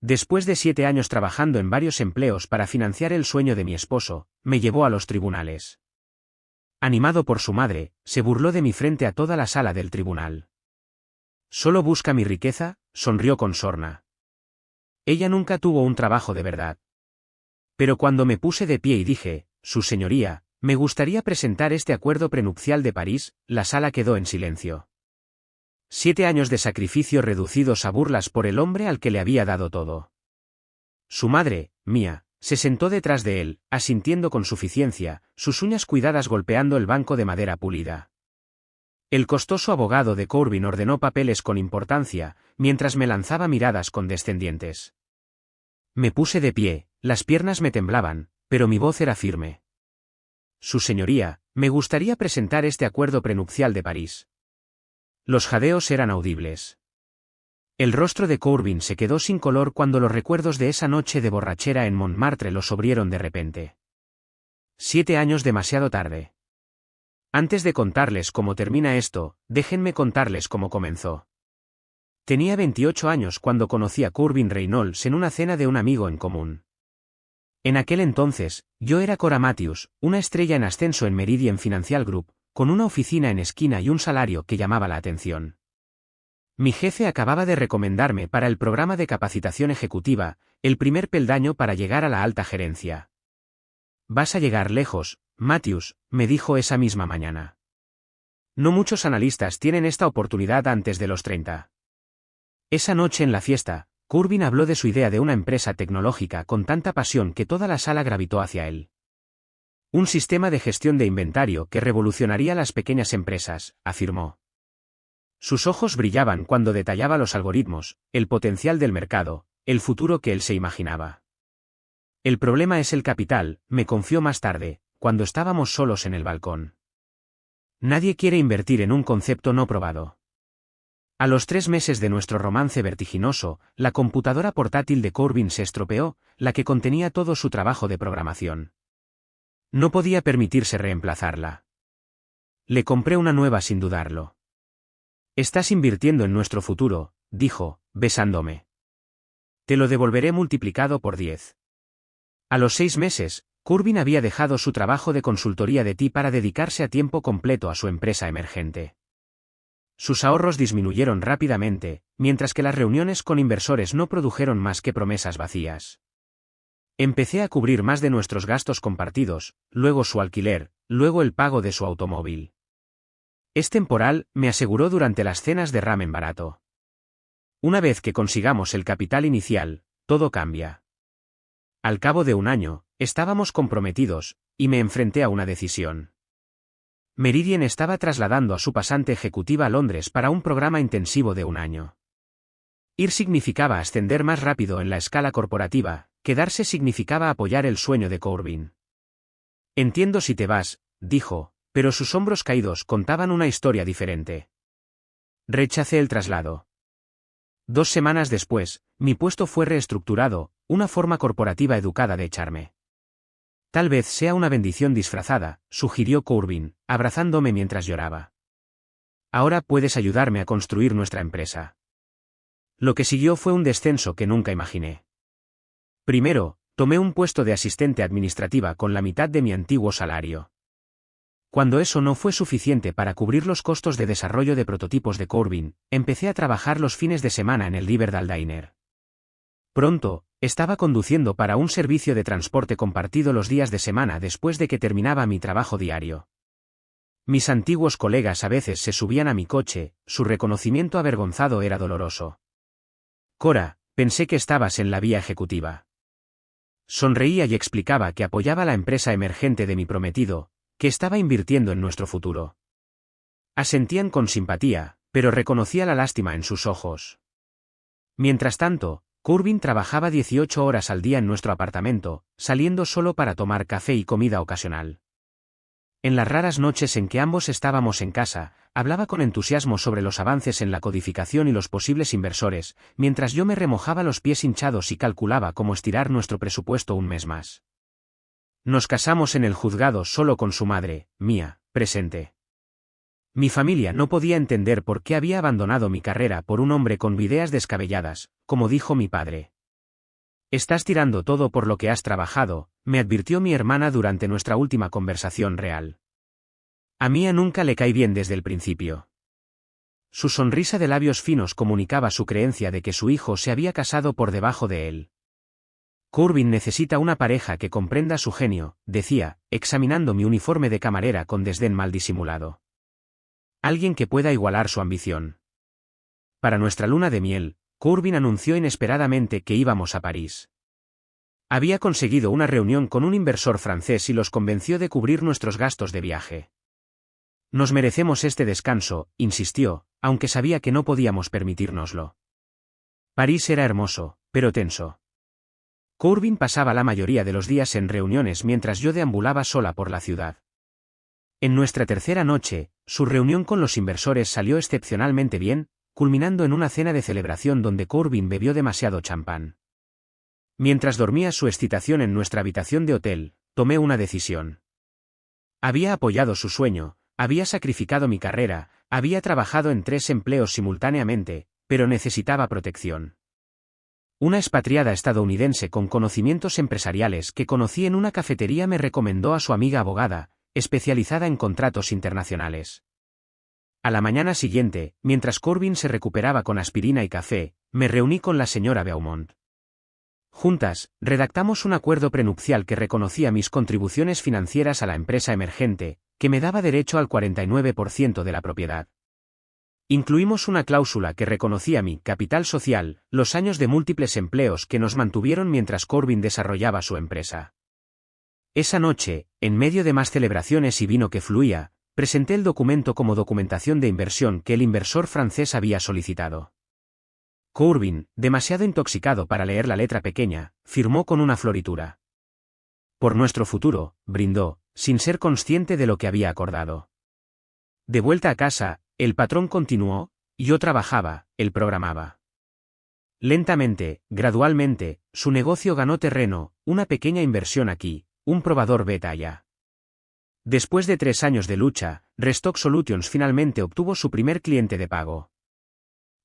Después de 7 años trabajando en varios empleos para financiar el sueño de mi esposo, me llevó a los tribunales. Animado por su madre, se burló de mí frente a toda la sala del tribunal. «¿Solo busca mi riqueza?», sonrió con sorna. Ella nunca tuvo un trabajo de verdad. Pero cuando me puse de pie y dije, «Su señoría, me gustaría presentar este acuerdo prenupcial de París», la sala quedó en silencio. 7 años de sacrificio reducidos a burlas por el hombre al que le había dado todo. Su madre, Mia, se sentó detrás de él, asintiendo con suficiencia, sus uñas cuidadas golpeando el banco de madera pulida. El costoso abogado de Corbin ordenó papeles con importancia, mientras me lanzaba miradas condescendientes. Me puse de pie, las piernas me temblaban, pero mi voz era firme. «Su señoría, me gustaría presentar este acuerdo prenupcial de París». Los jadeos eran audibles. El rostro de Corbin se quedó sin color cuando los recuerdos de esa noche de borrachera en Montmartre lo sobrieron de repente. 7 años demasiado tarde. Antes de contarles cómo termina esto, déjenme contarles cómo comenzó. Tenía 28 años cuando conocí a Corbin Reynolds en una cena de un amigo en común. En aquel entonces, yo era Cora Matthews, una estrella en ascenso en Meridian Financial Group, con una oficina en esquina y un salario que llamaba la atención. Mi jefe acababa de recomendarme para el programa de capacitación ejecutiva, el primer peldaño para llegar a la alta gerencia. «Vas a llegar lejos, Matthews», me dijo esa misma mañana. «No muchos analistas tienen esta oportunidad antes de los 30. Esa noche en la fiesta, Corbin habló de su idea de una empresa tecnológica con tanta pasión que toda la sala gravitó hacia él. «Un sistema de gestión de inventario que revolucionaría las pequeñas empresas», afirmó. Sus ojos brillaban cuando detallaba los algoritmos, el potencial del mercado, el futuro que él se imaginaba. «El problema es el capital», me confió más tarde, cuando estábamos solos en el balcón. «Nadie quiere invertir en un concepto no probado». A los 3 meses de nuestro romance vertiginoso, la computadora portátil de Corbin se estropeó, la que contenía todo su trabajo de programación. No podía permitirse reemplazarla. Le compré una nueva sin dudarlo. «Estás invirtiendo en nuestro futuro», dijo, besándome. «Te lo devolveré multiplicado por 10». A los 6 meses, Corbin había dejado su trabajo de consultoría de TI para dedicarse a tiempo completo a su empresa emergente. Sus ahorros disminuyeron rápidamente, mientras que las reuniones con inversores no produjeron más que promesas vacías. Empecé a cubrir más de nuestros gastos compartidos, luego su alquiler, luego el pago de su automóvil. «Es temporal», me aseguró durante las cenas de ramen barato. «Una vez que consigamos el capital inicial, todo cambia». Al cabo de un año, estábamos comprometidos, y me enfrenté a una decisión. Meridian estaba trasladando a su pasante ejecutiva a Londres para un programa intensivo de un año. Ir significaba ascender más rápido en la escala corporativa, quedarse significaba apoyar el sueño de Corbin. «Entiendo si te vas», dijo, pero sus hombros caídos contaban una historia diferente. Rechacé el traslado. 2 semanas después, mi puesto fue reestructurado, una forma corporativa educada de echarme. «Tal vez sea una bendición disfrazada», sugirió Corbin, abrazándome mientras lloraba. «Ahora puedes ayudarme a construir nuestra empresa». Lo que siguió fue un descenso que nunca imaginé. Primero, tomé un puesto de asistente administrativa con la mitad de mi antiguo salario. Cuando eso no fue suficiente para cubrir los costos de desarrollo de prototipos de Corbin, empecé a trabajar los fines de semana en el Riverdale Diner. Pronto, estaba conduciendo para un servicio de transporte compartido los días de semana después de que terminaba mi trabajo diario. Mis antiguos colegas a veces se subían a mi coche, su reconocimiento avergonzado era doloroso. «Cora, pensé que estabas en la vía ejecutiva». Sonreía y explicaba que apoyaba la empresa emergente de mi prometido, que estaba invirtiendo en nuestro futuro. Asentían con simpatía, pero reconocía la lástima en sus ojos. Mientras tanto, Corbin trabajaba 18 horas al día en nuestro apartamento, saliendo solo para tomar café y comida ocasional. En las raras noches en que ambos estábamos en casa, hablaba con entusiasmo sobre los avances en la codificación y los posibles inversores, mientras yo me remojaba los pies hinchados y calculaba cómo estirar nuestro presupuesto un mes más. Nos casamos en el juzgado solo con su madre, Mia, presente. Mi familia no podía entender por qué había abandonado mi carrera por un hombre con ideas descabelladas, como dijo mi padre. Estás tirando todo por lo que has trabajado, me advirtió mi hermana durante nuestra última conversación real. A Mia nunca le caí bien desde el principio. Su sonrisa de labios finos comunicaba su creencia de que su hijo se había casado por debajo de él. Corbin necesita una pareja que comprenda su genio, decía, examinando mi uniforme de camarera con desdén mal disimulado. Alguien que pueda igualar su ambición. Para nuestra luna de miel, Corbin anunció inesperadamente que íbamos a París. Había conseguido una reunión con un inversor francés y los convenció de cubrir nuestros gastos de viaje. Nos merecemos este descanso, insistió, aunque sabía que no podíamos permitírnoslo. París era hermoso, pero tenso. Corbin pasaba la mayoría de los días en reuniones mientras yo deambulaba sola por la ciudad. En nuestra tercera noche, su reunión con los inversores salió excepcionalmente bien, culminando en una cena de celebración donde Corbin bebió demasiado champán. Mientras dormía su excitación en nuestra habitación de hotel, tomé una decisión. Había apoyado su sueño, había sacrificado mi carrera, había trabajado en 3 empleos simultáneamente, pero necesitaba protección. Una expatriada estadounidense con conocimientos empresariales que conocí en una cafetería me recomendó a su amiga abogada, especializada en contratos internacionales. A la mañana siguiente, mientras Corbin se recuperaba con aspirina y café, me reuní con la señora Beaumont. Juntas, redactamos un acuerdo prenupcial que reconocía mis contribuciones financieras a la empresa emergente, que me daba derecho al 49% de la propiedad. Incluimos una cláusula que reconocía mi capital social, los años de múltiples empleos que nos mantuvieron mientras Corbin desarrollaba su empresa. Esa noche, en medio de más celebraciones y vino que fluía, presenté el documento como documentación de inversión que el inversor francés había solicitado. Corbin, demasiado intoxicado para leer la letra pequeña, firmó con una floritura. Por nuestro futuro, brindó, sin ser consciente de lo que había acordado. De vuelta a casa, el patrón continuó, yo trabajaba, él programaba. Lentamente, gradualmente, su negocio ganó terreno, una pequeña inversión aquí, un probador beta allá. Después de 3 años de lucha, Restock Solutions finalmente obtuvo su primer cliente de pago.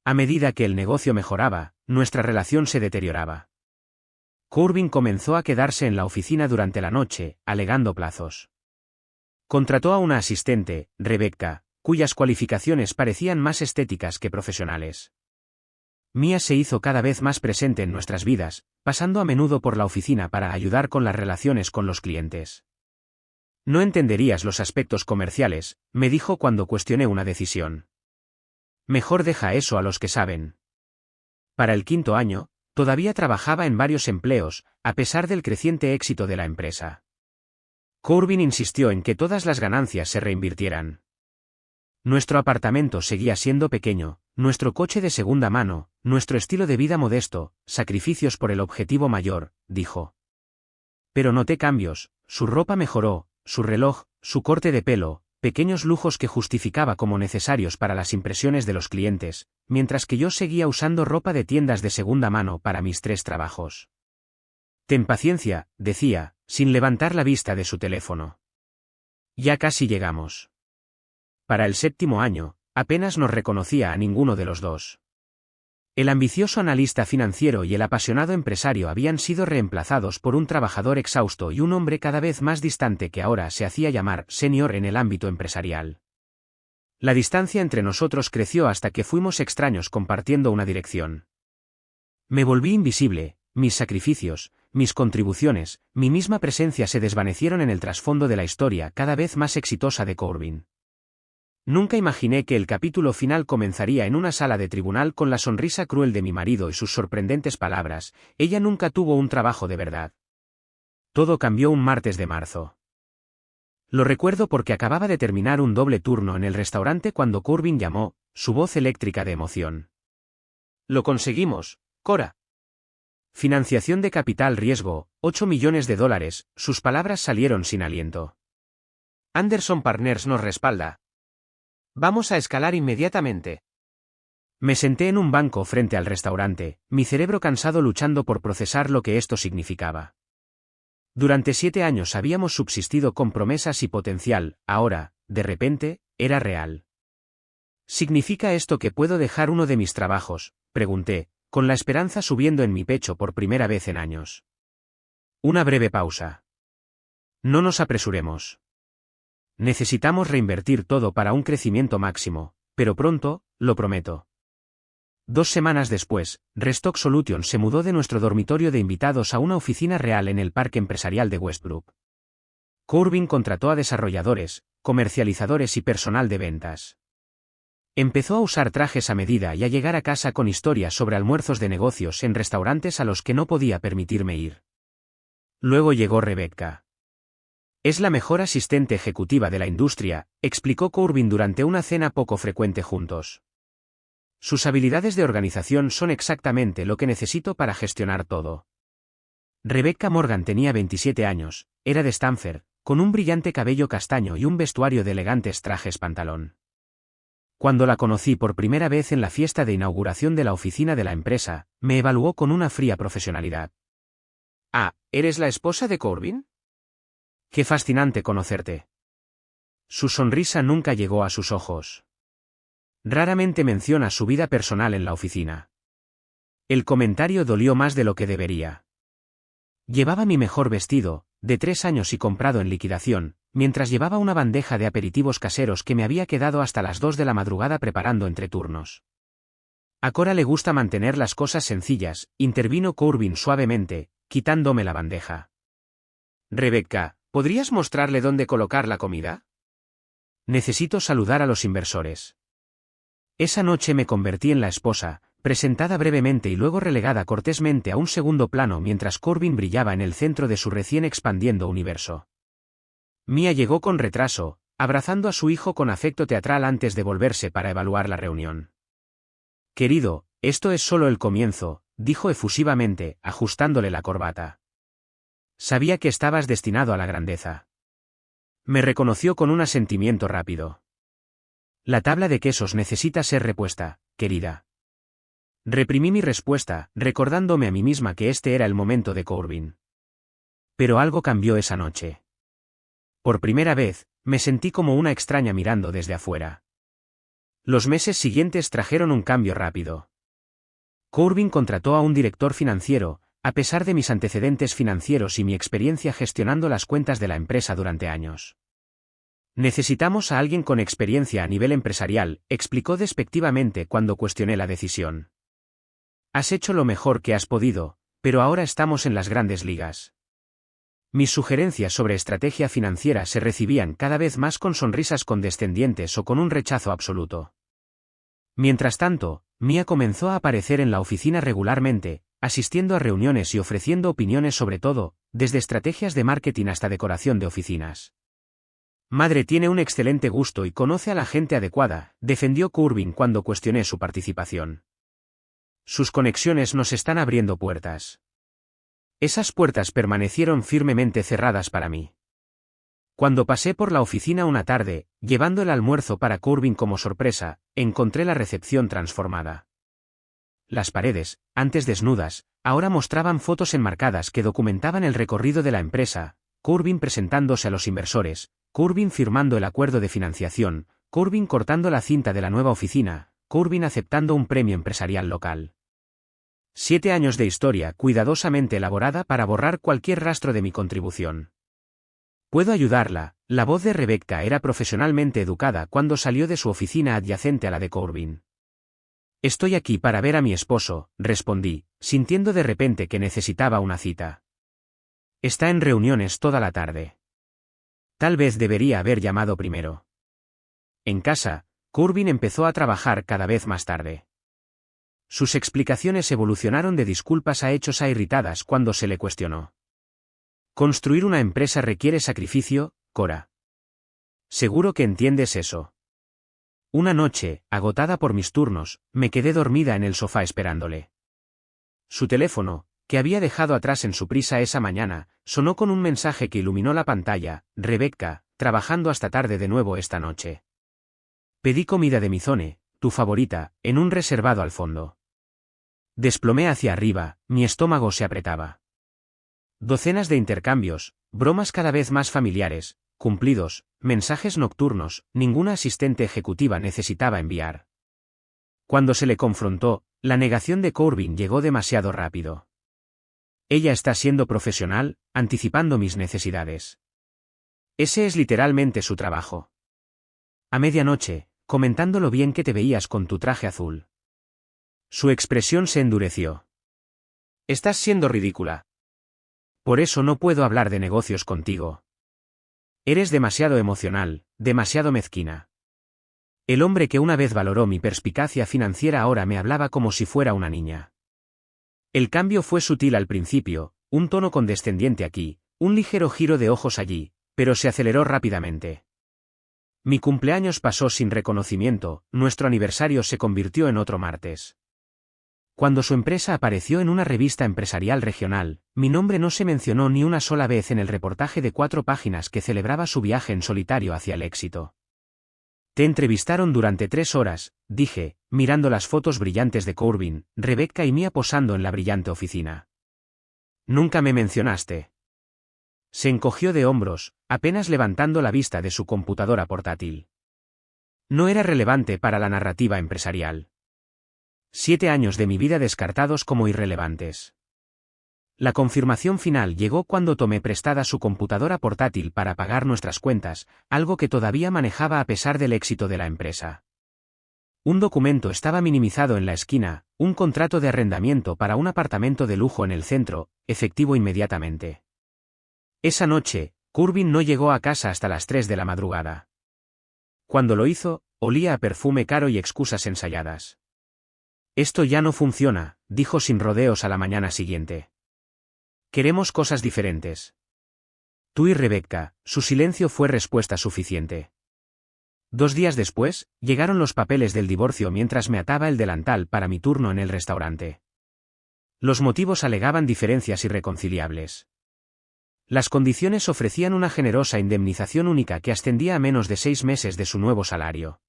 A medida que el negocio mejoraba, nuestra relación se deterioraba. Corbin comenzó a quedarse en la oficina durante la noche, alegando plazos. Contrató a una asistente, Rebecca, cuyas cualificaciones parecían más estéticas que profesionales. Mia se hizo cada vez más presente en nuestras vidas, pasando a menudo por la oficina para ayudar con las relaciones con los clientes. No entenderías los aspectos comerciales, me dijo cuando cuestioné una decisión. Mejor deja eso a los que saben. Para el 5.º año, todavía trabajaba en varios empleos, a pesar del creciente éxito de la empresa. Corbin insistió en que todas las ganancias se reinvirtieran. Nuestro apartamento seguía siendo pequeño, nuestro coche de segunda mano, nuestro estilo de vida modesto, sacrificios por el objetivo mayor, dijo. Pero noté cambios, su ropa mejoró, su reloj, su corte de pelo, pequeños lujos que justificaba como necesarios para las impresiones de los clientes, mientras que yo seguía usando ropa de tiendas de segunda mano para mis 3 trabajos. Ten paciencia, decía, sin levantar la vista de su teléfono. Ya casi llegamos. Para el 7.º año, apenas nos reconocía a ninguno de los dos. El ambicioso analista financiero y el apasionado empresario habían sido reemplazados por un trabajador exhausto y un hombre cada vez más distante que ahora se hacía llamar senior en el ámbito empresarial. La distancia entre nosotros creció hasta que fuimos extraños compartiendo una dirección. Me volví invisible, mis sacrificios, mis contribuciones, mi misma presencia se desvanecieron en el trasfondo de la historia cada vez más exitosa de Corbin. Nunca imaginé que el capítulo final comenzaría en una sala de tribunal con la sonrisa cruel de mi marido y sus sorprendentes palabras, ella nunca tuvo un trabajo de verdad. Todo cambió un martes de marzo. Lo recuerdo porque acababa de terminar un doble turno en el restaurante cuando Corbin llamó, su voz eléctrica de emoción. Lo conseguimos, Cora. Financiación de capital riesgo, $8 millones, sus palabras salieron sin aliento. Anderson Partners nos respalda. Vamos a escalar inmediatamente. Me senté en un banco frente al restaurante, mi cerebro cansado luchando por procesar lo que esto significaba. Durante 7 años habíamos subsistido con promesas y potencial, ahora, de repente, era real. ¿Significa esto que puedo dejar uno de mis trabajos?, pregunté, con la esperanza subiendo en mi pecho por primera vez en años. Una breve pausa. No nos apresuremos. Necesitamos reinvertir todo para un crecimiento máximo, pero pronto, lo prometo. 2 semanas después, Restock Solutions se mudó de nuestro dormitorio de invitados a una oficina real en el Parque Empresarial de Westbrook. Corbin contrató a desarrolladores, comercializadores y personal de ventas. Empezó a usar trajes a medida y a llegar a casa con historias sobre almuerzos de negocios en restaurantes a los que no podía permitirme ir. Luego llegó Rebecca. Es la mejor asistente ejecutiva de la industria, explicó Corbin durante una cena poco frecuente juntos. Sus habilidades de organización son exactamente lo que necesito para gestionar todo. Rebecca Morgan tenía 27 años, era de Stanford, con un brillante cabello castaño y un vestuario de elegantes trajes pantalón. Cuando la conocí por primera vez en la fiesta de inauguración de la oficina de la empresa, me evaluó con una fría profesionalidad. Ah, ¿eres la esposa de Corbin? Qué fascinante conocerte. Su sonrisa nunca llegó a sus ojos. Raramente menciona su vida personal en la oficina. El comentario dolió más de lo que debería. Llevaba mi mejor vestido, de 3 años y comprado en liquidación, mientras llevaba una bandeja de aperitivos caseros que me había quedado hasta las 2 de la madrugada preparando entre turnos. A Cora le gusta mantener las cosas sencillas, intervino Corbin suavemente, quitándome la bandeja. Rebecca, ¿podrías mostrarle dónde colocar la comida? Necesito saludar a los inversores. Esa noche me convertí en la esposa, presentada brevemente y luego relegada cortésmente a un segundo plano mientras Corbin brillaba en el centro de su recién expandiendo universo. Mia llegó con retraso, abrazando a su hijo con afecto teatral antes de volverse para evaluar la reunión. Querido, esto es solo el comienzo, dijo efusivamente, ajustándole la corbata. Sabía que estabas destinado a la grandeza. Me reconoció con un asentimiento rápido. La tabla de quesos necesita ser repuesta, querida. Reprimí mi respuesta, recordándome a mí misma que este era el momento de Corbin. Pero algo cambió esa noche. Por primera vez, me sentí como una extraña mirando desde afuera. Los meses siguientes trajeron un cambio rápido. Corbin contrató a un director financiero, a pesar de mis antecedentes financieros y mi experiencia gestionando las cuentas de la empresa durante años. Necesitamos a alguien con experiencia a nivel empresarial, explicó despectivamente cuando cuestioné la decisión. Has hecho lo mejor que has podido, pero ahora estamos en las grandes ligas. Mis sugerencias sobre estrategia financiera se recibían cada vez más con sonrisas condescendientes o con un rechazo absoluto. Mientras tanto, Mia comenzó a aparecer en la oficina regularmente, asistiendo a reuniones y ofreciendo opiniones sobre todo, desde estrategias de marketing hasta decoración de oficinas. Madre tiene un excelente gusto y conoce a la gente adecuada, defendió Corbin cuando cuestioné su participación. Sus conexiones nos están abriendo puertas. Esas puertas permanecieron firmemente cerradas para mí. Cuando pasé por la oficina una tarde, llevando el almuerzo para Corbin como sorpresa, encontré la recepción transformada. Las paredes, antes desnudas, ahora mostraban fotos enmarcadas que documentaban el recorrido de la empresa, Corbin presentándose a los inversores, Corbin firmando el acuerdo de financiación, Corbin cortando la cinta de la nueva oficina, Corbin aceptando un premio empresarial local. 7 años de historia cuidadosamente elaborada para borrar cualquier rastro de mi contribución. Puedo ayudarla. La voz de Rebecca era profesionalmente educada cuando salió de su oficina adyacente a la de Corbin. Estoy aquí para ver a mi esposo, respondí, sintiendo de repente que necesitaba una cita. Está en reuniones toda la tarde. Tal vez debería haber llamado primero. En casa, Corbin empezó a trabajar cada vez más tarde. Sus explicaciones evolucionaron de disculpas a hechos a irritadas cuando se le cuestionó. Construir una empresa requiere sacrificio, Cora. Seguro que entiendes eso. Una noche, agotada por mis turnos, me quedé dormida en el sofá esperándole. Su teléfono, que había dejado atrás en su prisa esa mañana, sonó con un mensaje que iluminó la pantalla: Rebecca, trabajando hasta tarde de nuevo esta noche. Pedí comida de Mizone, tu favorita, en un reservado al fondo. Desplomé hacia arriba, mi estómago se apretaba. Docenas de intercambios, bromas cada vez más familiares, cumplidos, mensajes nocturnos, ninguna asistente ejecutiva necesitaba enviar. Cuando se le confrontó, la negación de Corbin llegó demasiado rápido. Ella está siendo profesional, anticipando mis necesidades. Ese es literalmente su trabajo. A medianoche, comentando lo bien que te veías con tu traje azul. Su expresión se endureció. Estás siendo ridícula. Por eso no puedo hablar de negocios contigo. Eres demasiado emocional, demasiado mezquina. El hombre que una vez valoró mi perspicacia financiera ahora me hablaba como si fuera una niña. El cambio fue sutil al principio, un tono condescendiente aquí, un ligero giro de ojos allí, pero se aceleró rápidamente. Mi cumpleaños pasó sin reconocimiento, nuestro aniversario se convirtió en otro martes. Cuando su empresa apareció en una revista empresarial regional, mi nombre no se mencionó ni una sola vez en el reportaje de 4 páginas que celebraba su viaje en solitario hacia el éxito. Te entrevistaron durante 3 horas, dije, mirando las fotos brillantes de Corbin, Rebecca y Mia posando en la brillante oficina. Nunca me mencionaste. Se encogió de hombros, apenas levantando la vista de su computadora portátil. No era relevante para la narrativa empresarial. 7 años de mi vida descartados como irrelevantes. La confirmación final llegó cuando tomé prestada su computadora portátil para pagar nuestras cuentas, algo que todavía manejaba a pesar del éxito de la empresa. Un documento estaba minimizado en la esquina, un contrato de arrendamiento para un apartamento de lujo en el centro, efectivo inmediatamente. Esa noche, Corbin no llegó a casa hasta las 3 de la madrugada. Cuando lo hizo, olía a perfume caro y excusas ensayadas. Esto ya no funciona, dijo sin rodeos a la mañana siguiente. Queremos cosas diferentes. Tú y Rebecca, su silencio fue respuesta suficiente. 2 días después, llegaron los papeles del divorcio mientras me ataba el delantal para mi turno en el restaurante. Los motivos alegaban diferencias irreconciliables. Las condiciones ofrecían una generosa indemnización única que ascendía a menos de 6 meses de su nuevo salario.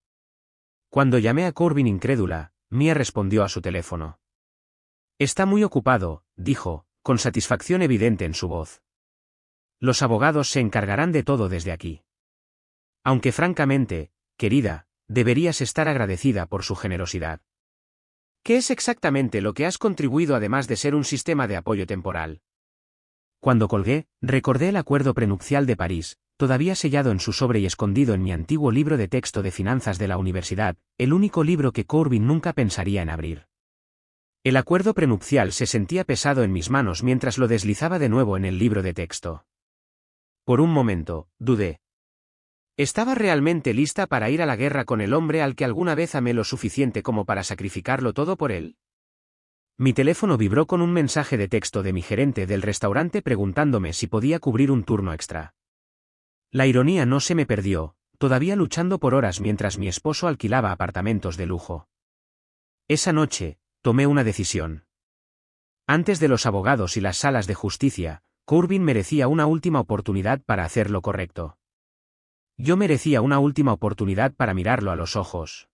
Cuando llamé a Corbin incrédula, Mia respondió a su teléfono. Está muy ocupado, dijo, con satisfacción evidente en su voz. Los abogados se encargarán de todo desde aquí. Aunque francamente, querida, deberías estar agradecida por su generosidad. ¿Qué es exactamente lo que has contribuido además de ser un sistema de apoyo temporal? Cuando colgué, recordé el acuerdo prenupcial de París, todavía sellado en su sobre y escondido en mi antiguo libro de texto de finanzas de la universidad, el único libro que Corbin nunca pensaría en abrir. El acuerdo prenupcial se sentía pesado en mis manos mientras lo deslizaba de nuevo en el libro de texto. Por un momento, dudé. ¿Estaba realmente lista para ir a la guerra con el hombre al que alguna vez amé lo suficiente como para sacrificarlo todo por él? Mi teléfono vibró con un mensaje de texto de mi gerente del restaurante preguntándome si podía cubrir un turno extra. La ironía no se me perdió, todavía luchando por horas mientras mi esposo alquilaba apartamentos de lujo. Esa noche, tomé una decisión. Antes de los abogados y las salas de justicia, Corbin merecía una última oportunidad para hacer lo correcto. Yo merecía una última oportunidad para mirarlo a los ojos.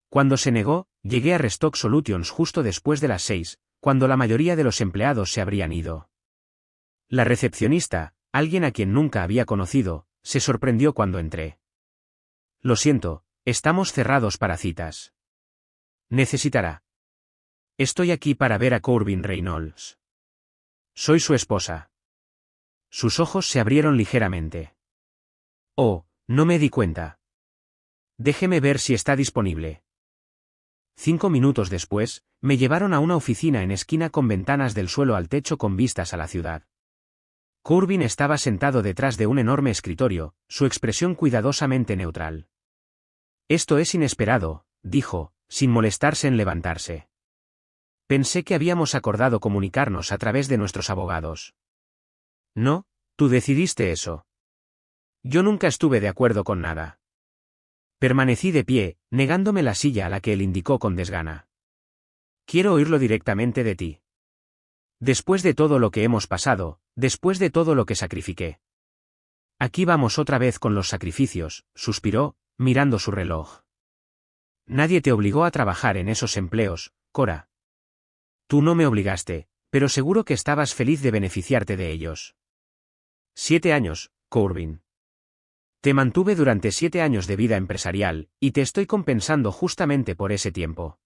Cuando se negó, llegué a Restock Solutions justo después de las 6, cuando la mayoría de los empleados se habrían ido. La recepcionista, alguien a quien nunca había conocido, se sorprendió cuando entré. Lo siento, estamos cerrados para citas. Necesitará. Estoy aquí para ver a Corbin Reynolds. Soy su esposa. Sus ojos se abrieron ligeramente. Oh, no me di cuenta. Déjeme ver si está disponible. 5 minutos después, me llevaron a una oficina en esquina con ventanas del suelo al techo con vistas a la ciudad. Corbin estaba sentado detrás de un enorme escritorio, su expresión cuidadosamente neutral. Esto es inesperado, dijo, sin molestarse en levantarse. Pensé que habíamos acordado comunicarnos a través de nuestros abogados. No, tú decidiste eso. Yo nunca estuve de acuerdo con nada. Permanecí de pie, negándome la silla a la que él indicó con desgana. Quiero oírlo directamente de ti. Después de todo lo que hemos pasado, después de todo lo que sacrifiqué. Aquí vamos otra vez con los sacrificios, suspiró, mirando su reloj. Nadie te obligó a trabajar en esos empleos, Cora. Tú no me obligaste, pero seguro que estabas feliz de beneficiarte de ellos. 7 años, Corbin. Te mantuve durante 7 años de vida empresarial, y te estoy compensando justamente por ese tiempo.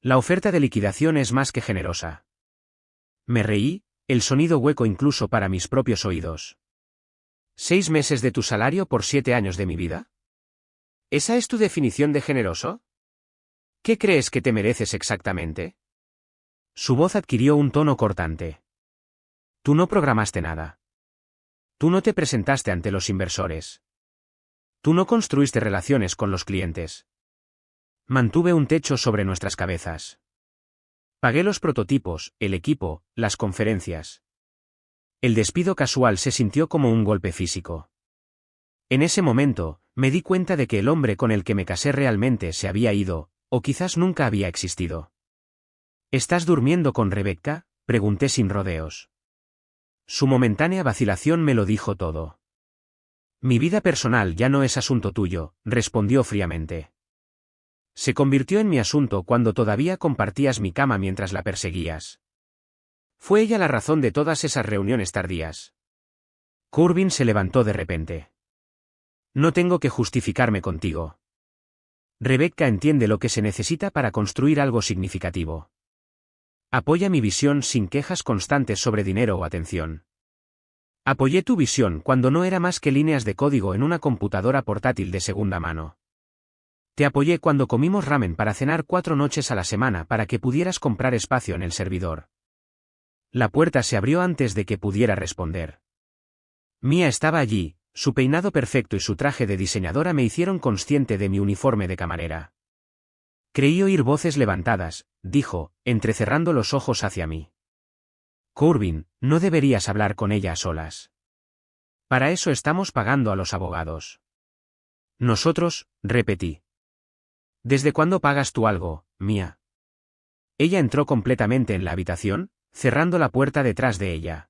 La oferta de liquidación es más que generosa. Me reí, el sonido hueco incluso para mis propios oídos. ¿6 meses de tu salario por 7 años de mi vida? ¿Esa es tu definición de generoso? ¿Qué crees que te mereces exactamente? Su voz adquirió un tono cortante. Tú no programaste nada. Tú no te presentaste ante los inversores. Tú no construiste relaciones con los clientes. Mantuve un techo sobre nuestras cabezas. Pagué los prototipos, el equipo, las conferencias. El despido casual se sintió como un golpe físico. En ese momento, me di cuenta de que el hombre con el que me casé realmente se había ido, o quizás nunca había existido. ¿Estás durmiendo con Rebecca?, pregunté sin rodeos. Su momentánea vacilación me lo dijo todo. Mi vida personal ya no es asunto tuyo, respondió fríamente. Se convirtió en mi asunto cuando todavía compartías mi cama mientras la perseguías. Fue ella la razón de todas esas reuniones tardías. Corbin se levantó de repente. No tengo que justificarme contigo. Rebecca entiende lo que se necesita para construir algo significativo. Apoya mi visión sin quejas constantes sobre dinero o atención. Apoyé tu visión cuando no era más que líneas de código en una computadora portátil de segunda mano. Te apoyé cuando comimos ramen para cenar 4 noches a la semana para que pudieras comprar espacio en el servidor. La puerta se abrió antes de que pudiera responder. Mia estaba allí, su peinado perfecto y su traje de diseñadora me hicieron consciente de mi uniforme de camarera. Creí oír voces levantadas, dijo, entrecerrando los ojos hacia mí. Corbin, no deberías hablar con ella a solas. Para eso estamos pagando a los abogados. Nosotros, repetí. ¿Desde cuándo pagas tú algo, Mia? Ella entró completamente en la habitación, cerrando la puerta detrás de ella.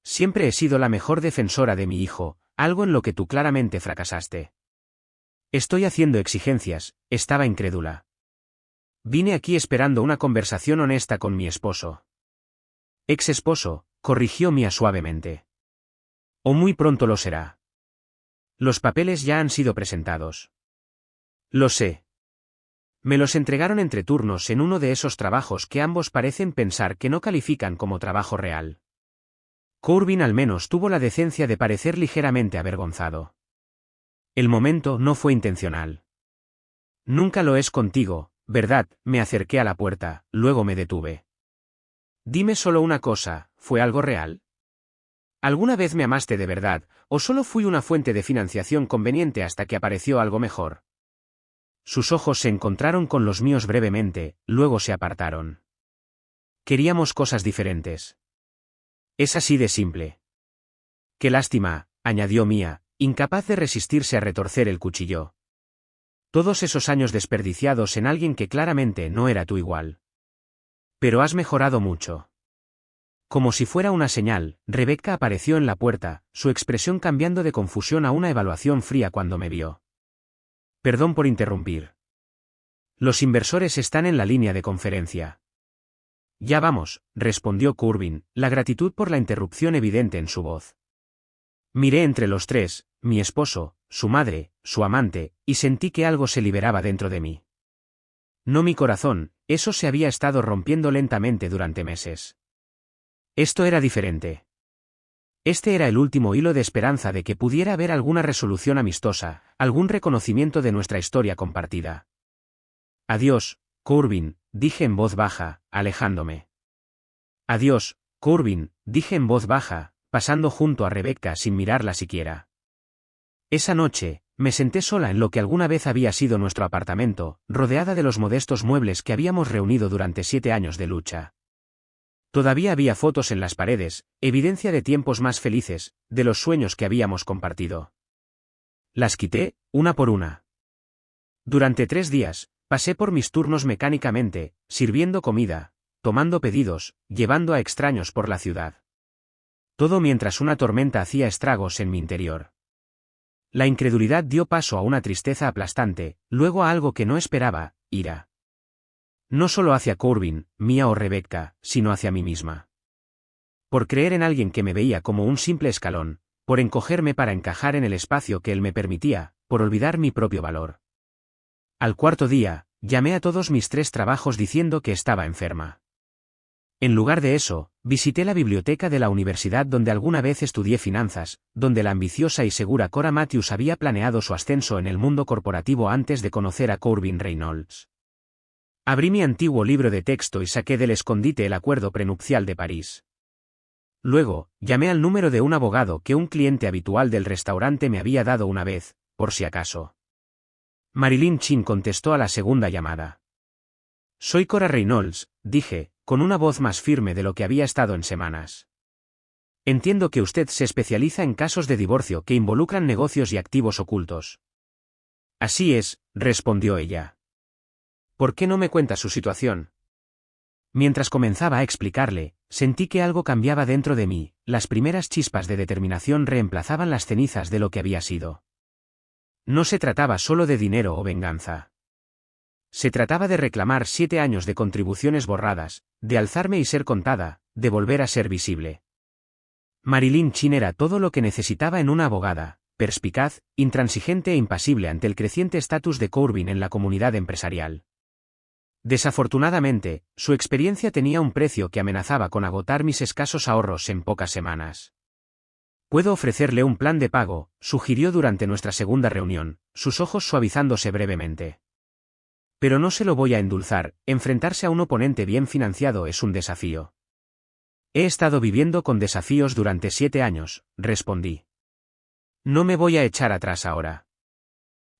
Siempre he sido la mejor defensora de mi hijo, algo en lo que tú claramente fracasaste. Estoy haciendo exigencias, estaba incrédula. Vine aquí esperando una conversación honesta con mi esposo. Ex esposo, corrigió Mia suavemente. O muy pronto lo será. Los papeles ya han sido presentados. Lo sé. Me los entregaron entre turnos en uno de esos trabajos que ambos parecen pensar que no califican como trabajo real. Corbin al menos tuvo la decencia de parecer ligeramente avergonzado. El momento no fue intencional. Nunca lo es contigo, ¿verdad? Me acerqué a la puerta, luego me detuve. Dime solo una cosa, ¿fue algo real? ¿Alguna vez me amaste de verdad, o solo fui una fuente de financiación conveniente hasta que apareció algo mejor? Sus ojos se encontraron con los míos brevemente, luego se apartaron. Queríamos cosas diferentes. Es así de simple. Qué lástima, añadió Mia, incapaz de resistirse a retorcer el cuchillo. Todos esos años desperdiciados en alguien que claramente no era tu igual. Pero has mejorado mucho. Como si fuera una señal, Rebecca apareció en la puerta, su expresión cambiando de confusión a una evaluación fría cuando me vio. Perdón por interrumpir. Los inversores están en la línea de conferencia. Ya vamos, respondió Corbin, la gratitud por la interrupción evidente en su voz. Miré entre los tres, mi esposo, su madre, su amante, y sentí que algo se liberaba dentro de mí. No mi corazón, eso se había estado rompiendo lentamente durante meses. Esto era diferente. Este era el último hilo de esperanza de que pudiera haber alguna resolución amistosa, algún reconocimiento de nuestra historia compartida. Adiós, Corbin, dije en voz baja, alejándome. Adiós, Corbin, dije en voz baja, pasando junto a Rebecca sin mirarla siquiera. Esa noche, me senté sola en lo que alguna vez había sido nuestro apartamento, rodeada de los modestos muebles que habíamos reunido durante 7 años de lucha. Todavía había fotos en las paredes, evidencia de tiempos más felices, de los sueños que habíamos compartido. Las quité, una por una. Durante 3 días, pasé por mis turnos mecánicamente, sirviendo comida, tomando pedidos, llevando a extraños por la ciudad. Todo mientras una tormenta hacía estragos en mi interior. La incredulidad dio paso a una tristeza aplastante, luego a algo que no esperaba, ira. No solo hacia Corbin, Mia o Rebecca, sino hacia mí misma. Por creer en alguien que me veía como un simple escalón, por encogerme para encajar en el espacio que él me permitía, por olvidar mi propio valor. Al cuarto día, llamé a todos mis 3 trabajos diciendo que estaba enferma. En lugar de eso, visité la biblioteca de la universidad donde alguna vez estudié finanzas, donde la ambiciosa y segura Cora Matthews había planeado su ascenso en el mundo corporativo antes de conocer a Corbin Reynolds. Abrí mi antiguo libro de texto y saqué del escondite el acuerdo prenupcial de París. Luego, llamé al número de un abogado que un cliente habitual del restaurante me había dado una vez, por si acaso. Marilyn Chin contestó a la segunda llamada. Soy Cora Reynolds, dije, con una voz más firme de lo que había estado en semanas. Entiendo que usted se especializa en casos de divorcio que involucran negocios y activos ocultos. Así es, respondió ella. ¿Por qué no me cuenta su situación? Mientras comenzaba a explicarle, sentí que algo cambiaba dentro de mí, las primeras chispas de determinación reemplazaban las cenizas de lo que había sido. No se trataba solo de dinero o venganza. Se trataba de reclamar 7 años de contribuciones borradas, de alzarme y ser contada, de volver a ser visible. Marilyn Chin era todo lo que necesitaba en una abogada, perspicaz, intransigente e impasible ante el creciente estatus de Corbin en la comunidad empresarial. Desafortunadamente, su experiencia tenía un precio que amenazaba con agotar mis escasos ahorros en pocas semanas. Puedo ofrecerle un plan de pago, sugirió durante nuestra segunda reunión, sus ojos suavizándose brevemente. Pero no se lo voy a endulzar, enfrentarse a un oponente bien financiado es un desafío. He estado viviendo con desafíos durante 7 años, respondí. No me voy a echar atrás ahora.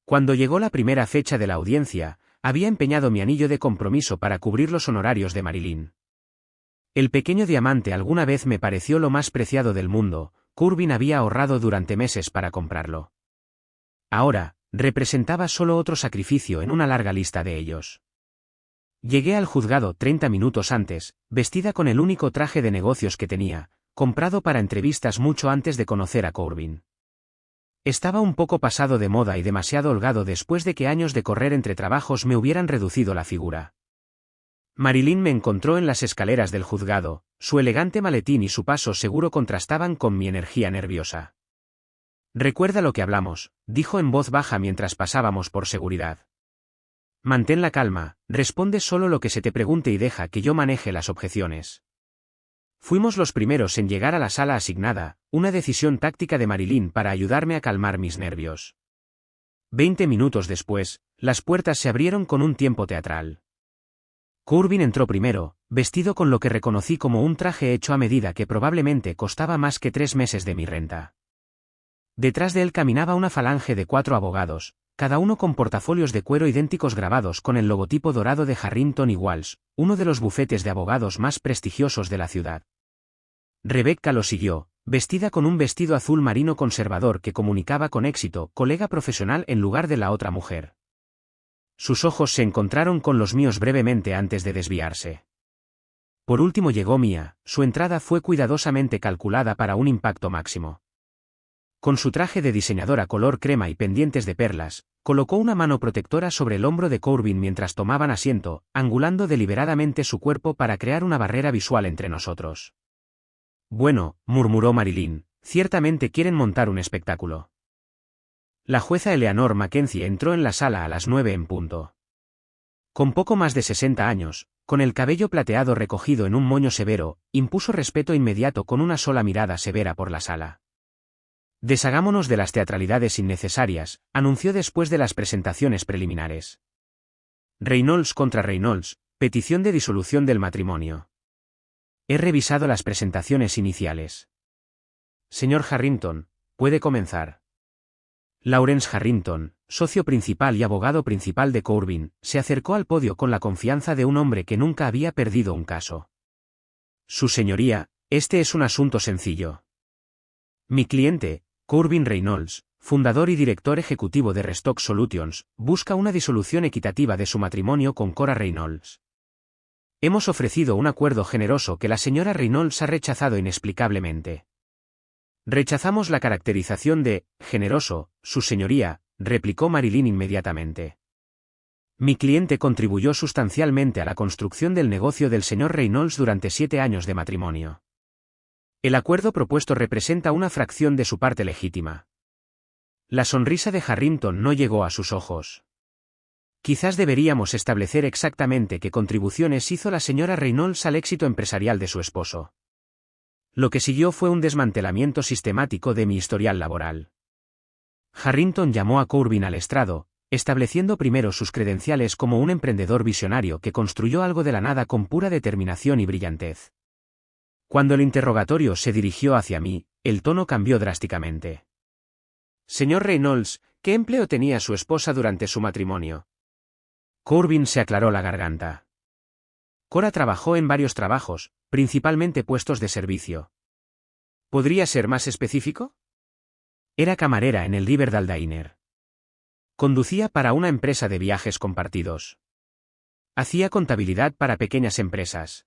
Cuando llegó la primera fecha de la audiencia, había empeñado mi anillo de compromiso para cubrir los honorarios de Marilyn. El pequeño diamante alguna vez me pareció lo más preciado del mundo, Corbin había ahorrado durante meses para comprarlo. Ahora, representaba solo otro sacrificio en una larga lista de ellos. Llegué al juzgado 30 minutos antes, vestida con el único traje de negocios que tenía, comprado para entrevistas mucho antes de conocer a Corbin. Estaba un poco pasado de moda y demasiado holgado después de que años de correr entre trabajos me hubieran reducido la figura. Marilyn me encontró en las escaleras del juzgado, su elegante maletín y su paso seguro contrastaban con mi energía nerviosa. Recuerda lo que hablamos, dijo en voz baja mientras pasábamos por seguridad. Mantén la calma, responde solo lo que se te pregunte y deja que yo maneje las objeciones. Fuimos los primeros en llegar a la sala asignada, una decisión táctica de Marilyn para ayudarme a calmar mis nervios. 20 minutos después, las puertas se abrieron con un tiempo teatral. Corbin entró primero, vestido con lo que reconocí como un traje hecho a medida que probablemente costaba más que 3 meses de mi renta. Detrás de él caminaba una falange de 4 abogados, cada uno con portafolios de cuero idénticos grabados con el logotipo dorado de Harrington y Walsh, uno de los bufetes de abogados más prestigiosos de la ciudad. Rebecca lo siguió, vestida con un vestido azul marino conservador que comunicaba con éxito, colega profesional en lugar de la otra mujer. Sus ojos se encontraron con los míos brevemente antes de desviarse. Por último llegó Mia, su entrada fue cuidadosamente calculada para un impacto máximo. Con su traje de diseñadora color crema y pendientes de perlas, colocó una mano protectora sobre el hombro de Corbin mientras tomaban asiento, angulando deliberadamente su cuerpo para crear una barrera visual entre nosotros. Bueno, murmuró Marilyn, ciertamente quieren montar un espectáculo. La jueza Eleanor Mackenzie entró en la sala a las 9 en punto. Con poco más de 60 años, con el cabello plateado recogido en un moño severo, impuso respeto inmediato con una sola mirada severa por la sala. Deshagámonos de las teatralidades innecesarias, anunció después de las presentaciones preliminares. Reynolds contra Reynolds, petición de disolución del matrimonio. He revisado las presentaciones iniciales. Señor Harrington, puede comenzar. Lawrence Harrington, socio principal y abogado principal de Corbin, se acercó al podio con la confianza de un hombre que nunca había perdido un caso. Su señoría, este es un asunto sencillo. Mi cliente, Corbin Reynolds, fundador y director ejecutivo de Restock Solutions, busca una disolución equitativa de su matrimonio con Cora Reynolds. Hemos ofrecido un acuerdo generoso que la señora Reynolds ha rechazado inexplicablemente. Rechazamos la caracterización de generoso, su señoría, replicó Marilyn inmediatamente. Mi cliente contribuyó sustancialmente a la construcción del negocio del señor Reynolds durante 7 años de matrimonio. El acuerdo propuesto representa una fracción de su parte legítima. La sonrisa de Harrington no llegó a sus ojos. Quizás deberíamos establecer exactamente qué contribuciones hizo la señora Reynolds al éxito empresarial de su esposo. Lo que siguió fue un desmantelamiento sistemático de mi historial laboral. Harrington llamó a Corbin al estrado, estableciendo primero sus credenciales como un emprendedor visionario que construyó algo de la nada con pura determinación y brillantez. Cuando el interrogatorio se dirigió hacia mí, el tono cambió drásticamente. Señor Reynolds, ¿qué empleo tenía su esposa durante su matrimonio? Corbin se aclaró la garganta. Cora trabajó en varios trabajos, principalmente puestos de servicio. ¿Podría ser más específico? Era camarera en el Riverdale Diner. Conducía para una empresa de viajes compartidos. Hacía contabilidad para pequeñas empresas.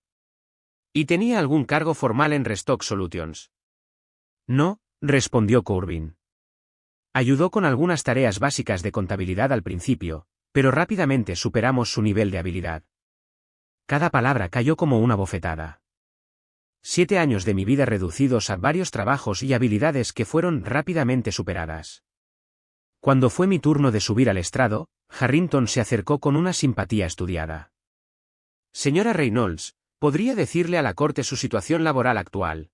¿Y tenía algún cargo formal en Restock Solutions? No, respondió Corbin. Ayudó con algunas tareas básicas de contabilidad al principio, pero rápidamente superamos su nivel de habilidad. Cada palabra cayó como una bofetada. 7 años de mi vida reducidos a varios trabajos y habilidades que fueron rápidamente superadas. Cuando fue mi turno de subir al estrado, Harrington se acercó con una simpatía estudiada. Señora Reynolds, ¿podría decirle a la corte su situación laboral actual?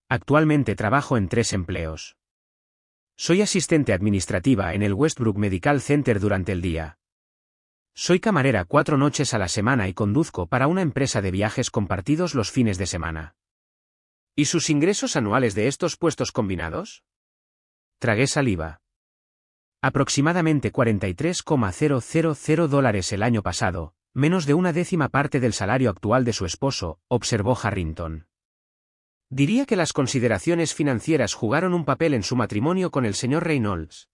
Actualmente trabajo en 3 empleos. Soy asistente administrativa en el Westbrook Medical Center durante el día. Soy camarera 4 noches a la semana y conduzco para una empresa de viajes compartidos los fines de semana. ¿Y sus ingresos anuales de estos puestos combinados? Tragué saliva. Aproximadamente $43,000 el año pasado, menos de una décima parte del salario actual de su esposo, observó Harrington. Diría que las consideraciones financieras jugaron un papel en su matrimonio con el señor Reynolds.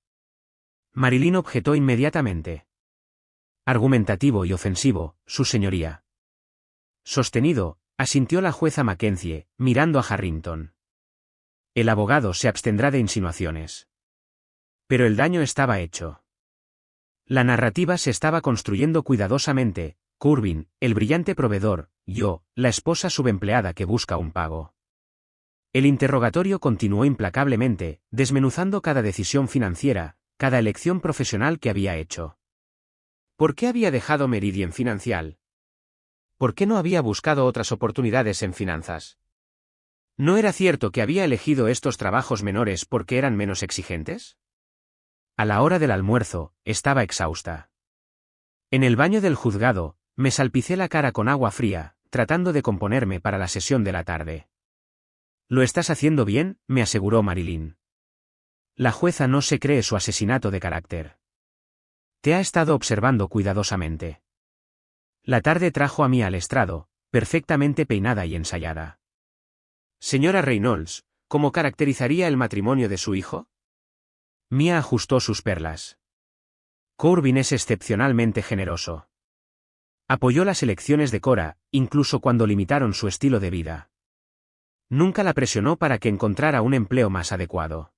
Marilyn objetó inmediatamente. Argumentativo y ofensivo, su señoría. Sostenido, asintió la jueza Mackenzie, mirando a Harrington. El abogado se abstendrá de insinuaciones. Pero el daño estaba hecho. La narrativa se estaba construyendo cuidadosamente, Corbin, el brillante proveedor, yo, la esposa subempleada que busca un pago. El interrogatorio continuó implacablemente, desmenuzando cada decisión financiera, cada elección profesional que había hecho. ¿Por qué había dejado Meridian Financial? ¿Por qué no había buscado otras oportunidades en finanzas? ¿No era cierto que había elegido estos trabajos menores porque eran menos exigentes? A la hora del almuerzo, estaba exhausta. En el baño del juzgado, me salpicé la cara con agua fría, tratando de componerme para la sesión de la tarde. Lo estás haciendo bien, me aseguró Marilyn. La jueza no se cree su asesinato de carácter. Te ha estado observando cuidadosamente. La tarde trajo a mí al estrado, perfectamente peinada y ensayada. Señora Reynolds, ¿cómo caracterizaría el matrimonio de su hijo? Mia ajustó sus perlas. Corbin es excepcionalmente generoso. Apoyó las elecciones de Cora, incluso cuando limitaron su estilo de vida. Nunca la presionó para que encontrara un empleo más adecuado.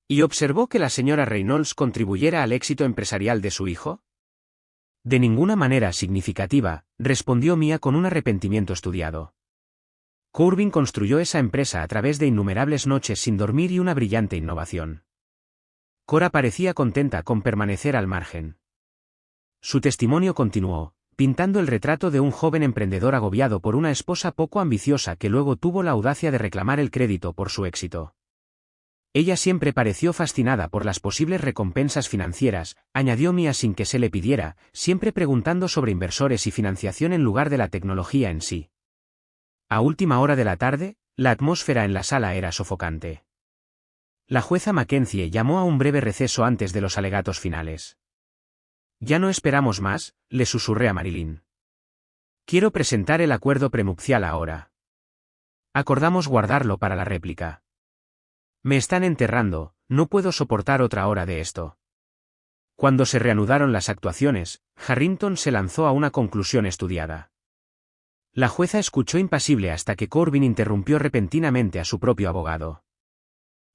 ¿Y observó que la señora Reynolds contribuyera al éxito empresarial de su hijo? De ninguna manera significativa, respondió Mia con un arrepentimiento estudiado. Corbin construyó esa empresa a través de innumerables noches sin dormir y una brillante innovación. Cora parecía contenta con permanecer al margen. Su testimonio continuó, pintando el retrato de un joven emprendedor agobiado por una esposa poco ambiciosa que luego tuvo la audacia de reclamar el crédito por su éxito. Ella siempre pareció fascinada por las posibles recompensas financieras, añadió Mia sin que se le pidiera, siempre preguntando sobre inversores y financiación en lugar de la tecnología en sí. A última hora de la tarde, la atmósfera en la sala era sofocante. La jueza Mackenzie llamó a un breve receso antes de los alegatos finales. Ya no esperamos más, le susurré a Marilyn. Quiero presentar el acuerdo prenupcial ahora. Acordamos guardarlo para la réplica. Me están enterrando, no puedo soportar otra hora de esto. Cuando se reanudaron las actuaciones, Harrington se lanzó a una conclusión estudiada. La jueza escuchó impasible hasta que Corbin interrumpió repentinamente a su propio abogado.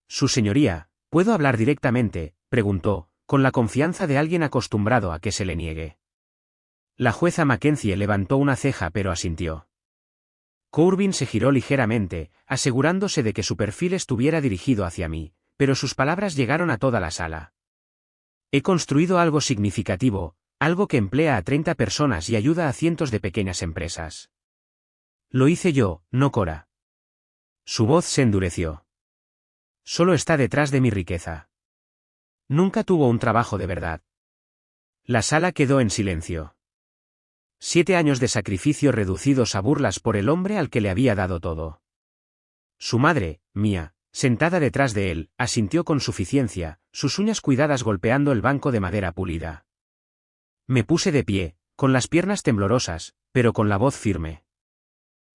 Su señoría, ¿puedo hablar directamente?, preguntó, con la confianza de alguien acostumbrado a que se le niegue. La jueza Mackenzie levantó una ceja pero asintió. Corbin se giró ligeramente, asegurándose de que su perfil estuviera dirigido hacia mí, pero sus palabras llegaron a toda la sala. He construido algo significativo, algo que emplea a 30 personas y ayuda a cientos de pequeñas empresas. Lo hice yo, no Cora. Su voz se endureció. Solo está detrás de mi riqueza. Nunca tuvo un trabajo de verdad. La sala quedó en silencio. 7 años de sacrificio reducidos a burlas por el hombre al que le había dado todo. Su madre, Mia, sentada detrás de él, asintió con suficiencia, sus uñas cuidadas golpeando el banco de madera pulida. Me puse de pie, con las piernas temblorosas, pero con la voz firme.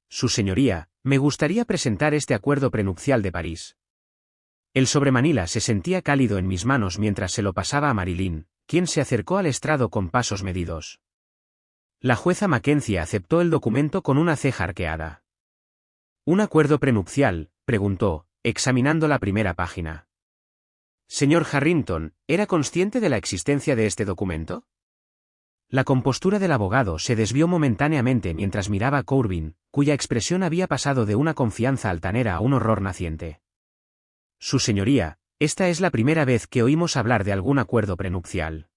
Su señoría, me gustaría presentar este acuerdo prenupcial de París. El sobremanila se sentía cálido en mis manos mientras se lo pasaba a Marilyn, quien se acercó al estrado con pasos medidos. La jueza Mackenzie aceptó el documento con una ceja arqueada. ¿Un acuerdo prenupcial?, preguntó, examinando la primera página. Señor Harrington, ¿era consciente de la existencia de este documento? La compostura del abogado se desvió momentáneamente mientras miraba a Corbin, cuya expresión había pasado de una confianza altanera a un horror naciente. Su señoría, esta es la primera vez que oímos hablar de algún acuerdo prenupcial.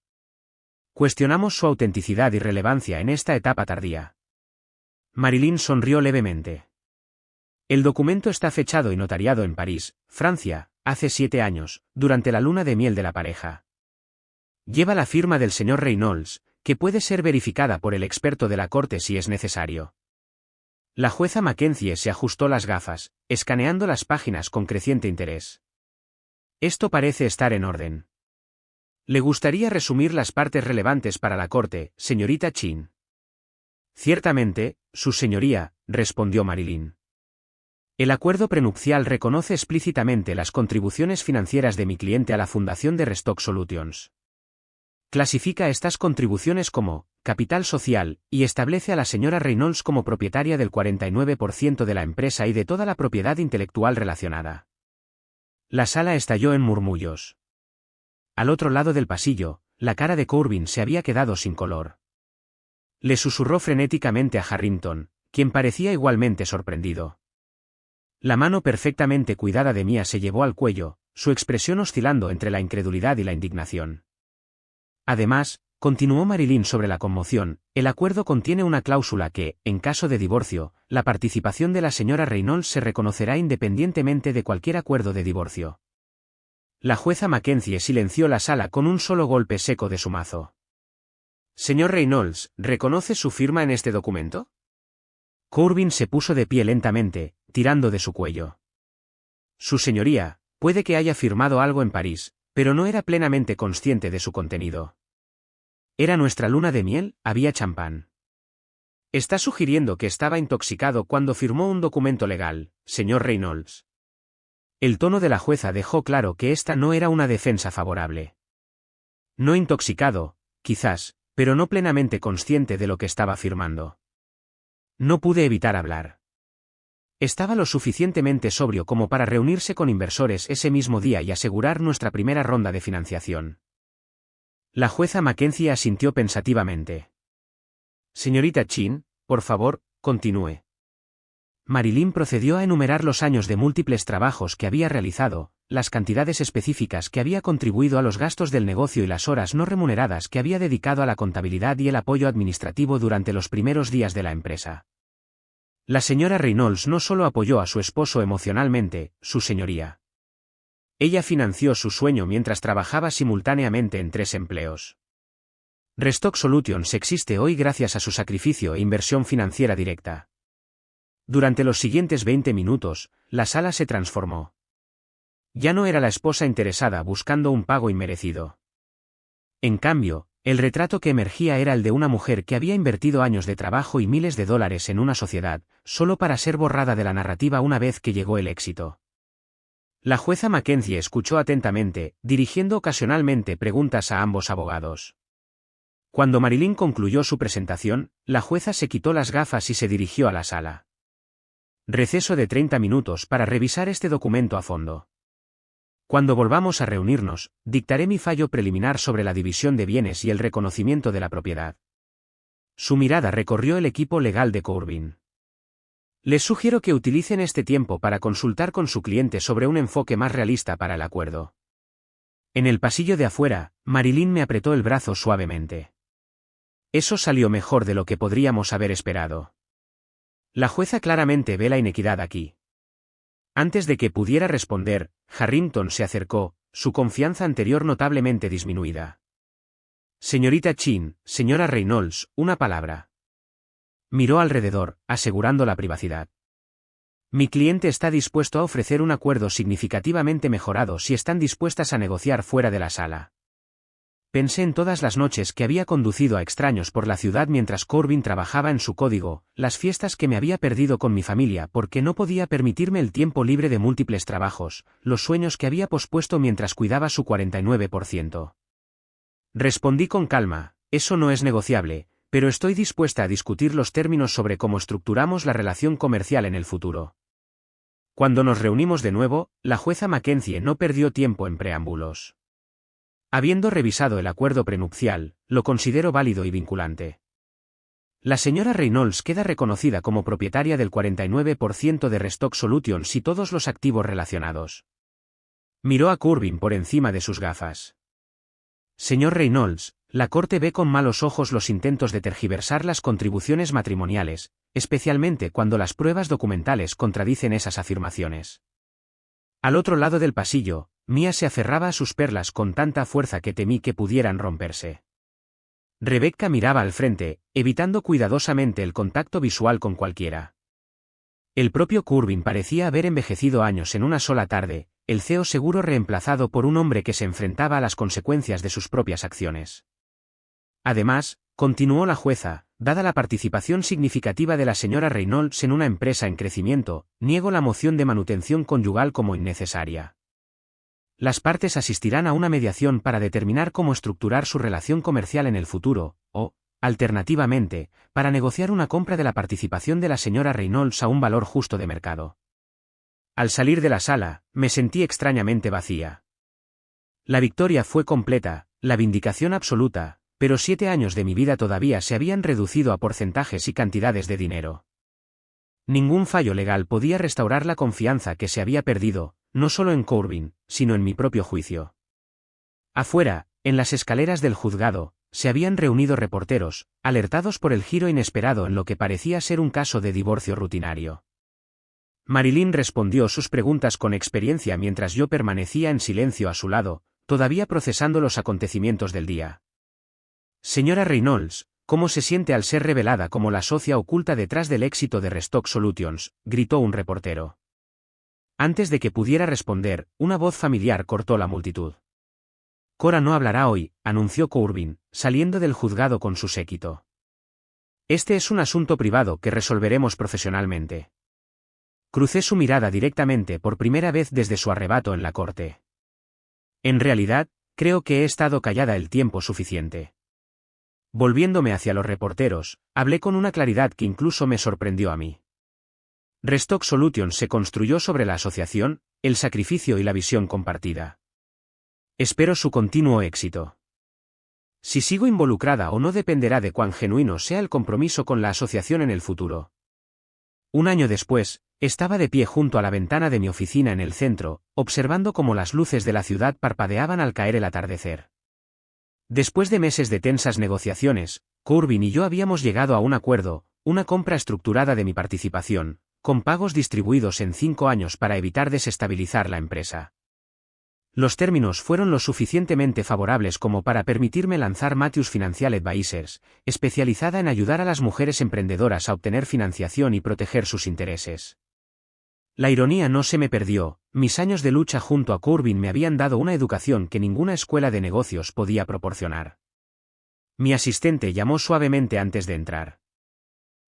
Cuestionamos su autenticidad y relevancia en esta etapa tardía. Marilyn sonrió levemente. El documento está fechado y notariado en París, Francia, hace 7 años, durante la luna de miel de la pareja. Lleva la firma del señor Reynolds, que puede ser verificada por el experto de la corte si es necesario. La jueza Mackenzie se ajustó las gafas, escaneando las páginas con creciente interés. Esto parece estar en orden. ¿Le gustaría resumir las partes relevantes para la corte, señorita Chin? Ciertamente, su señoría, respondió Marilyn. El acuerdo prenupcial reconoce explícitamente las contribuciones financieras de mi cliente a la fundación de Restock Solutions. Clasifica estas contribuciones como capital social y establece a la señora Reynolds como propietaria del 49% de la empresa y de toda la propiedad intelectual relacionada. La sala estalló en murmullos. Al otro lado del pasillo, la cara de Corbin se había quedado sin color. Le susurró frenéticamente a Harrington, quien parecía igualmente sorprendido. La mano perfectamente cuidada de Mia se llevó al cuello, su expresión oscilando entre la incredulidad y la indignación. Además, continuó Marilyn sobre la conmoción, el acuerdo contiene una cláusula que, en caso de divorcio, la participación de la señora Reynolds se reconocerá independientemente de cualquier acuerdo de divorcio. La jueza Mackenzie silenció la sala con un solo golpe seco de su mazo. Señor Reynolds, ¿reconoce su firma en este documento? Corbin se puso de pie lentamente, tirando de su cuello. Su señoría, puede que haya firmado algo en París, pero no era plenamente consciente de su contenido. Era nuestra luna de miel, había champán. Está sugiriendo que estaba intoxicado cuando firmó un documento legal, señor Reynolds. El tono de la jueza dejó claro que esta no era una defensa favorable. No intoxicado, quizás, pero no plenamente consciente de lo que estaba firmando. No pude evitar hablar. Estaba lo suficientemente sobrio como para reunirse con inversores ese mismo día y asegurar nuestra primera ronda de financiación. La jueza Mackenzie asintió pensativamente. Señorita Chin, por favor, continúe. Marilyn procedió a enumerar los años de múltiples trabajos que había realizado, las cantidades específicas que había contribuido a los gastos del negocio y las horas no remuneradas que había dedicado a la contabilidad y el apoyo administrativo durante los primeros días de la empresa. La señora Reynolds no solo apoyó a su esposo emocionalmente, su señoría. Ella financió su sueño mientras trabajaba simultáneamente en 3 empleos. Restock Solutions existe hoy gracias a su sacrificio e inversión financiera directa. Durante los siguientes 20 minutos, la sala se transformó. Ya no era la esposa interesada buscando un pago inmerecido. En cambio, el retrato que emergía era el de una mujer que había invertido años de trabajo y miles de dólares en una sociedad, solo para ser borrada de la narrativa una vez que llegó el éxito. La jueza Mackenzie escuchó atentamente, dirigiendo ocasionalmente preguntas a ambos abogados. Cuando Marilyn concluyó su presentación, la jueza se quitó las gafas y se dirigió a la sala. Receso de 30 minutos para revisar este documento a fondo. Cuando volvamos a reunirnos, dictaré mi fallo preliminar sobre la división de bienes y el reconocimiento de la propiedad. Su mirada recorrió el equipo legal de Corbin. Les sugiero que utilicen este tiempo para consultar con su cliente sobre un enfoque más realista para el acuerdo. En el pasillo de afuera, Marilyn me apretó el brazo suavemente. Eso salió mejor de lo que podríamos haber esperado. La jueza claramente ve la inequidad aquí. Antes de que pudiera responder, Harrington se acercó, su confianza anterior notablemente disminuida. Señorita Chin, señora Reynolds, una palabra. Miró alrededor, asegurando la privacidad. Mi cliente está dispuesto a ofrecer un acuerdo significativamente mejorado si están dispuestas a negociar fuera de la sala. Pensé en todas las noches que había conducido a extraños por la ciudad mientras Corbin trabajaba en su código, las fiestas que me había perdido con mi familia porque no podía permitirme el tiempo libre de múltiples trabajos, los sueños que había pospuesto mientras cuidaba su 49%. Respondí con calma, eso no es negociable, pero estoy dispuesta a discutir los términos sobre cómo estructuramos la relación comercial en el futuro. Cuando nos reunimos de nuevo, la jueza Mackenzie no perdió tiempo en preámbulos. Habiendo revisado el acuerdo prenupcial, lo considero válido y vinculante. La señora Reynolds queda reconocida como propietaria del 49% de Restock Solutions y todos los activos relacionados. Miró a Corbin por encima de sus gafas. Señor Reynolds, la Corte ve con malos ojos los intentos de tergiversar las contribuciones matrimoniales, especialmente cuando las pruebas documentales contradicen esas afirmaciones. Al otro lado del pasillo, Mia se aferraba a sus perlas con tanta fuerza que temí que pudieran romperse. Rebecca miraba al frente, evitando cuidadosamente el contacto visual con cualquiera. El propio Corbin parecía haber envejecido años en una sola tarde, el CEO seguro reemplazado por un hombre que se enfrentaba a las consecuencias de sus propias acciones. Además, continuó la jueza, dada la participación significativa de la señora Reynolds en una empresa en crecimiento, niego la moción de manutención conyugal como innecesaria. Las partes asistirán a una mediación para determinar cómo estructurar su relación comercial en el futuro, o, alternativamente, para negociar una compra de la participación de la señora Reynolds a un valor justo de mercado. Al salir de la sala, me sentí extrañamente vacía. La victoria fue completa, la vindicación absoluta, pero 7 años de mi vida todavía se habían reducido a porcentajes y cantidades de dinero. Ningún fallo legal podía restaurar la confianza que se había perdido, no solo en Corbin, sino en mi propio juicio. Afuera, en las escaleras del juzgado, se habían reunido reporteros, alertados por el giro inesperado en lo que parecía ser un caso de divorcio rutinario. Marilyn respondió sus preguntas con experiencia mientras yo permanecía en silencio a su lado, todavía procesando los acontecimientos del día. Señora Reynolds, ¿cómo se siente al ser revelada como la socia oculta detrás del éxito de Restock Solutions?, gritó un reportero. Antes de que pudiera responder, una voz familiar cortó la multitud. Cora no hablará hoy, anunció Corbin, saliendo del juzgado con su séquito. Este es un asunto privado que resolveremos profesionalmente. Crucé su mirada directamente por primera vez desde su arrebato en la corte. En realidad, creo que he estado callada el tiempo suficiente. Volviéndome hacia los reporteros, hablé con una claridad que incluso me sorprendió a mí. Restock Solutions se construyó sobre la asociación, el sacrificio y la visión compartida. Espero su continuo éxito. Si sigo involucrada o no dependerá de cuán genuino sea el compromiso con la asociación en el futuro. Un año después, estaba de pie junto a la ventana de mi oficina en el centro, observando cómo las luces de la ciudad parpadeaban al caer el atardecer. Después de meses de tensas negociaciones, Corbin y yo habíamos llegado a un acuerdo, una compra estructurada de mi participación, con pagos distribuidos en 5 años para evitar desestabilizar la empresa. Los términos fueron lo suficientemente favorables como para permitirme lanzar Matthews Financial Advisors, especializada en ayudar a las mujeres emprendedoras a obtener financiación y proteger sus intereses. La ironía no se me perdió, mis años de lucha junto a Corbin me habían dado una educación que ninguna escuela de negocios podía proporcionar. Mi asistente llamó suavemente antes de entrar.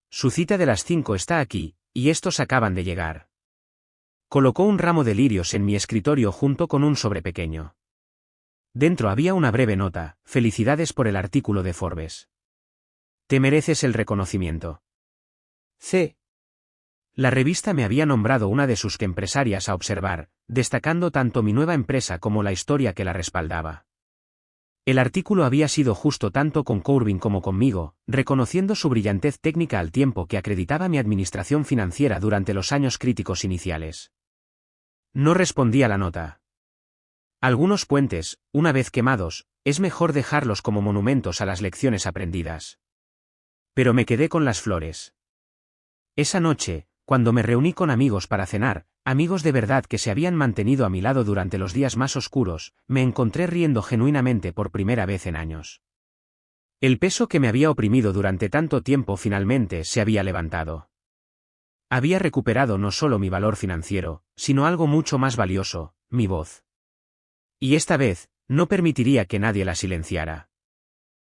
Su cita de las 5 está aquí, y estos acaban de llegar. Colocó un ramo de lirios en mi escritorio junto con un sobre pequeño. Dentro había una breve nota: felicidades por el artículo de Forbes. Te mereces el reconocimiento. C. La revista me había nombrado una de sus empresarias a observar, destacando tanto mi nueva empresa como la historia que la respaldaba. El artículo había sido justo tanto con Corbin como conmigo, reconociendo su brillantez técnica al tiempo que acreditaba mi administración financiera durante los años críticos iniciales. No respondí a la nota. Algunos puentes, una vez quemados, es mejor dejarlos como monumentos a las lecciones aprendidas. Pero me quedé con las flores. Esa noche, cuando me reuní con amigos para cenar, amigos de verdad que se habían mantenido a mi lado durante los días más oscuros, me encontré riendo genuinamente por primera vez en años. El peso que me había oprimido durante tanto tiempo finalmente se había levantado. Había recuperado no solo mi valor financiero, sino algo mucho más valioso, mi voz. Y esta vez, no permitiría que nadie la silenciara.